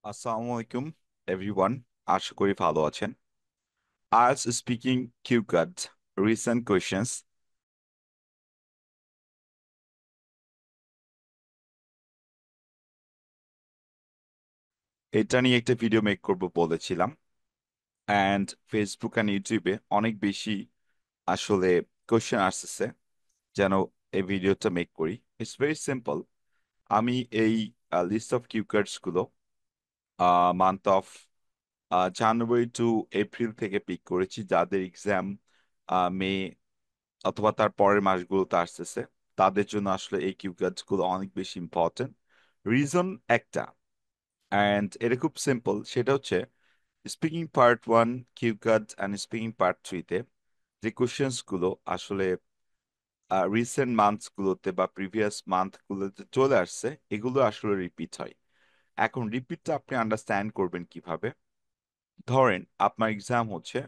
আসসালামু আলাইকুম এভরিওয়ান, আশা করি ভালো আছেন। আজ স্পিকিং কিউকাট রিসেন্ট কোয়েশ্চেন্স, এটা নিয়ে একটা ভিডিও মেক করব বলেছিলাম। অ্যান্ড ফেসবুক অ্যান্ড ইউটিউবে অনেক বেশি আসলে কোয়েশ্চেন আসতেছে যেন এই ভিডিওটা মেক করি। It's very simple. আমি এই লিস্ট অফ কিউকার্ডস গুলো month of January to April থেকে পিক করেছি, যাদের এক্সাম মে অথবা তার পরের মাসগুলোতে আসতেছে। তাদের জন্য আসলে এই কিউকার্ডস গুলো অনেক বেশি ইম্পর্টেন্ট। রিজন একটা, অ্যান্ড এটা খুব সিম্পল, সেটা হচ্ছে speaking part one cue card and speaking part থ্রিতে যে কোশ্চেন্স গুলো আসলে রিসেন্ট মান্থস গুলোতে বা প্রিভিয়াস মান্থ গুলোতে চলে আসছে, এগুলো আসলে রিপিট হয়। এখন রিপিটটা আপনি আন্ডারস্ট্যান্ড করবেন কিভাবে? ধরেন আপনার এক্সাম হচ্ছে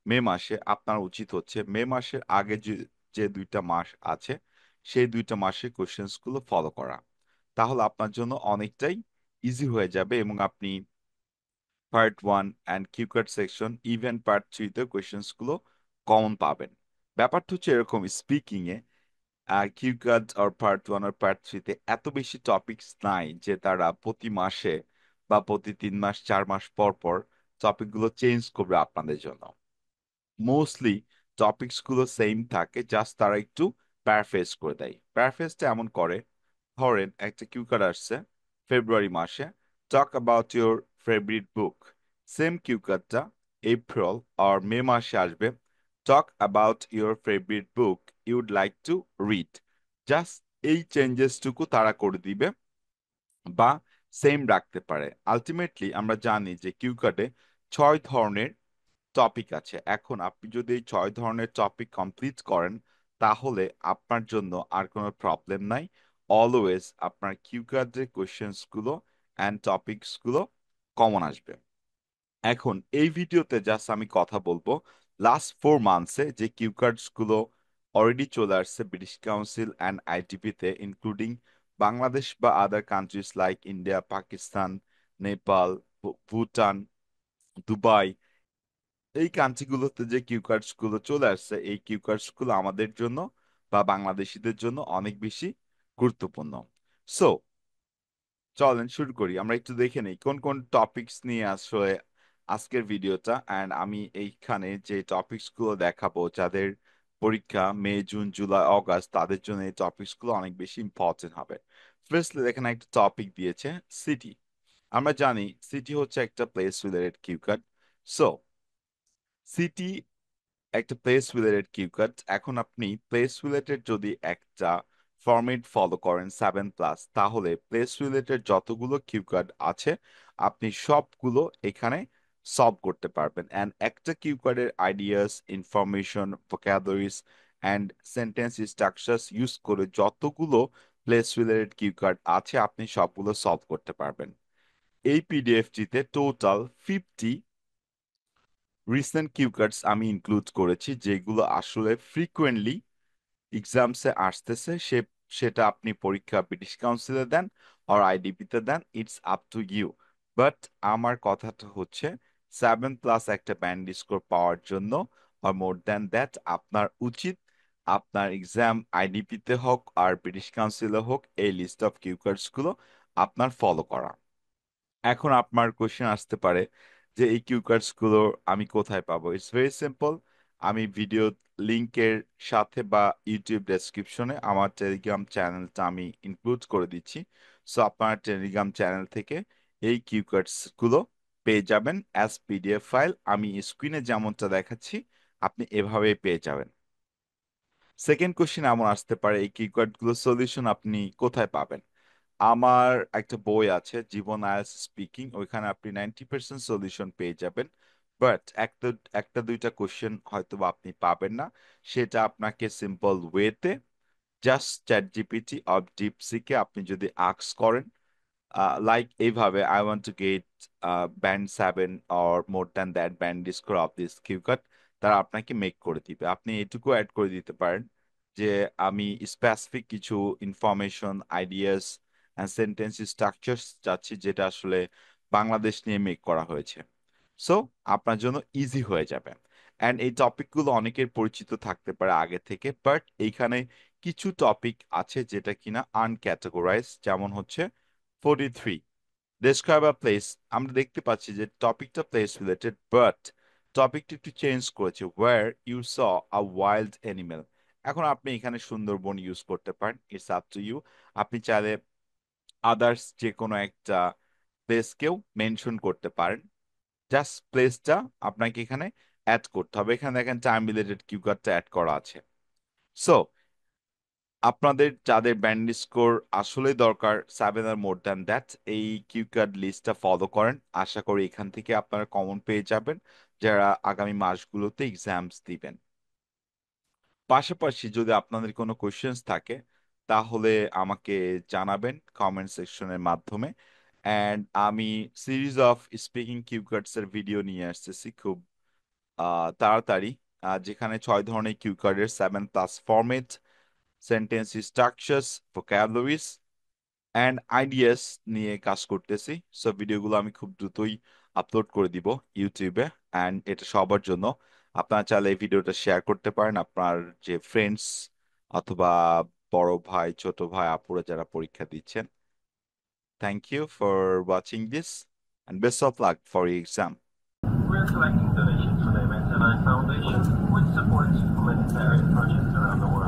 মে মাসে, আপনার উচিত হচ্ছে মে মাসের আগে যে যে দুইটা মাস আছে সেই দুইটা মাসের কোশ্চেন্স গুলো ফলো করা। তাহলে আপনার জন্য অনেকটাই ইজি হয়ে যাবে এবং আপনি part one and cue card section even part থ্রিতে কোশ্চেন্স গুলো কমন পাবেন। ব্যাপারটা হচ্ছে এরকম, স্পিকিং এ কিউকার্ড আর পার্ট ওয়ান আর পার্ট থ্রিতে এত বেশি টপিকস নাই যে তারা প্রতি মাসে বা প্রতি 3 মাস 4 মাস পর পর টপিকগুলো চেঞ্জ করবে আপনাদের জন্য। মোস্টলি টপিকস গুলো সেম থাকে, জাস্ট তারা একটু প্যারাফ্রেজ করে দেয়। প্যারাফ্রেজটা এমন করে, ধরেন একটা কিউকার আসছে ফেব্রুয়ারি মাসে, talk about your favourite book. Same কিউকারটা এপ্রিল আর মে মাসে আসবে, talk about your favourite book you'd like to read. Just এই চেঞ্জেসটুকু তারা করে দিবে বা সেম রাখতে পারে। আলটিমেটলি আমরা জানি যে কিউকার্ডে 6 ধরনের টপিক আছে। এখন আপনি যদি এই 6 ধরনের টপিক কমপ্লিট করেন তাহলে আপনার জন্য আর কোনো প্রবলেম নাই। অলওয়েজ আপনার কিউকার্ডের কোয়েশ্চেন্স গুলো অ্যান্ড টপিকস গুলো কমন আসবে। এখন এই ভিডিওতে জাস্ট আমি কথা বলবো লাস্ট 4 মান্থসে যে কিউকার্ডস গুলো অলরেডি চলে আসছে ব্রিটিশ কাউন্সিল অ্যান্ড আইটিপিতে, ইনক্লুডিং বাংলাদেশ বা other countries like India, Pakistan, Nepal, Bhutan, Dubai. এই কান্ট্রিগুলোতে যে কিউ কার্ডস গুলো চলে আসছে, এই কিউ কার্ডস গুলো আমাদের জন্য বা বাংলাদেশিদের জন্য অনেক বেশি গুরুত্বপূর্ণ। সো চলেন শুরু করি। আমরা একটু দেখে নেই কোন কোন টপিকস নিয়ে আসলে আজকের ভিডিওটা। অ্যান্ড আমি এইখানে যে টপিকস গুলো দেখাবো যাদের পরীক্ষা মে জুন জুলাই অগাস্ট, তাদের জন্য এই টপিকস গুলো অনেক বেশি ইম্পর্টেন্ট হবে। ফার্স্টলি এখানে একটা টপিক দিয়েছে সিটি। আমরা জানি সিটি হচ্ছে একটা place related cue card. So city একটা প্লেস রিলেটেড কিউকার্ড। এখন আপনি প্লেস রিলেটেড যদি একটা ফরম্যাট ফলো করেন 7+, তাহলে প্লেস রিলেটেড যতগুলো কিউকার্ড আছে আপনি সবগুলো এখানে সলভ করতে পারবেন। অ্যান্ড একটা কিউকার্ডের ideas, information, vocabularies and sentence structures use করে যতগুলো প্লেস রিলেটেড কিউকার্ড আছে আপনি সবগুলো সলভ করতে পারবেন। এই পিডিএফটিতে টোটাল 50 রিসেন্ট কিউকার্ডস আমি ইনক্লুড করেছি, যেগুলো আসলে ফ্রিকোয়েন্টলি এক্সামসে আসতেছে। সেটা আপনি পরীক্ষা ব্রিটিশ কাউন্সিলে দেন আর আইডিপিতে দেন, it's up to you. But আমার কথাটা হচ্ছে 7+ একটা ব্যান্ড স্কোর পাওয়ার জন্য আর মোর দ্যান দ্যাট আপনার উচিত আপনার এক্সাম আইডিপিতে হোক আর ব্রিটিশ কাউন্সিলে হোক এই লিস্ট অফ কিউকার্ডস গুলো আপনার ফলো করা। এখন আপনার কোশ্চেন আসতে পারে যে এই কিউ কার্ডস গুলো আমি কোথায় পাবো? It's very simple. আমি ভিডিও লিংকের সাথে বা ইউটিউব ডেসক্রিপশনে আমার টেলিগ্রাম চ্যানেলটা আমি ইনক্লুড করে দিচ্ছি। সো আপনার টেলিগ্রাম চ্যানেল থেকে এই কিউ কার্ডস গুলো পেয়ে যাবেন অ্যাজ পিডিএফ ফাইল। আমি স্ক্রিনে যেমনটা দেখাচ্ছি আপনি এভাবেই পেয়ে যাবেন। সেকেন্ড কোশ্চেন এমন আসতে পারে এই কিউ কার্ড গুলো সলিউশন আপনি কোথায় পাবেন? আমার একটা বই আছে জীবন আইএলটিএস স্পিকিং, ওইখানে আপনি 90% সলিউশন পেয়ে যাবেন। বাট একটা একটা দুইটা কোশ্চেন হয়তো বা আপনি পাবেন না, সেটা আপনাকে সিম্পল ওয়েতে জাস্ট চ্যাট জিপিটি অর ডিপসিকে আপনি যদি আস্ক করেন, লাইক এইভাবে I want to get band 7 or more than that band score of this cue card, তারা আপনাকে মেক করে দিবে। আপনি এটুকু অ্যাড করে দিতে পারেন যে আমি স্পেসিফিক কিছু information, ideas and sentence structure চাচ্ছি, যেটা আসলে বাংলাদেশ নিয়ে মেক করা হয়েছে। সো আপনার জন্য ইজি হয়ে যাবে। অ্যান্ড এই টপিকগুলো অনেকের পরিচিত থাকতে পারে আগে থেকে, বাট এইখানে কিছু টপিক আছে যেটা কিনা আনক্যাটাগরাইজ, যেমন হচ্ছে 43 ডেসক্রাইব আ প্লেস। আমরা দেখতে পাচ্ছি যে টপিকটা প্লেস রিলেটেড, বাট টপিকটা একটু চেঞ্জ করেছে, where you saw a wild animal. এখন আপনি এখানে সুন্দরবন ইউজ করতে পারেন, ইটস আপ টু ইউ। আপনি চাইলে আদার্স যে কোনো একটা প্লেসকেও মেনশন করতে পারেন। জাস্ট প্লেসটা আপনাকে এখানে অ্যাড করতে হবে। এখানে দেখেন টাইম রিলেটেড কিউকারটা অ্যাড করা আছে। সো আপনাদের যাদের ব্যান্ড স্কোর আসলেই দরকার 7 আর মোর দ্যান দ্যাট, এই কিউকার্ড লিস্টটা ফলো করেন। আশা করি এখান থেকে আপনারা কমন পেয়ে যাবেন যারা আগামী মাসগুলোতে এক্সামস দিবেন। পাশাপাশি যদি আপনাদের কোনো কোয়েশ্চেন্স থাকে তাহলে আমাকে জানাবেন কমেন্ট সেকশনের মাধ্যমে। অ্যান্ড আমি সিরিজ অফ স্পিকিং কিউকার্ডস এর ভিডিও নিয়ে আসতেছি খুব তাড়াতাড়ি, যেখানে 6 ধরনের কিউকার্ডের 7+ format, sentence structures, vocabularies and ideas নিয়ে কাজ করতেছি। সো ভিডিওগুলো আমি খুব দ্রুতই আপলোড করে দিব ইউটিউবে, অ্যান্ড এটা সবার জন্য। আপনারা চাইলে এই ভিডিওটা শেয়ার করতে পারেন আপনার যে ফ্রেন্ডস অথবা বড় ভাই, ছোট ভাই, আপুরা যারা পরীক্ষা দিচ্ছেন। Thank you for watching this and best of luck for your exam. We're collecting donations for the Event Foundation, which supports humanitarian projects around the world.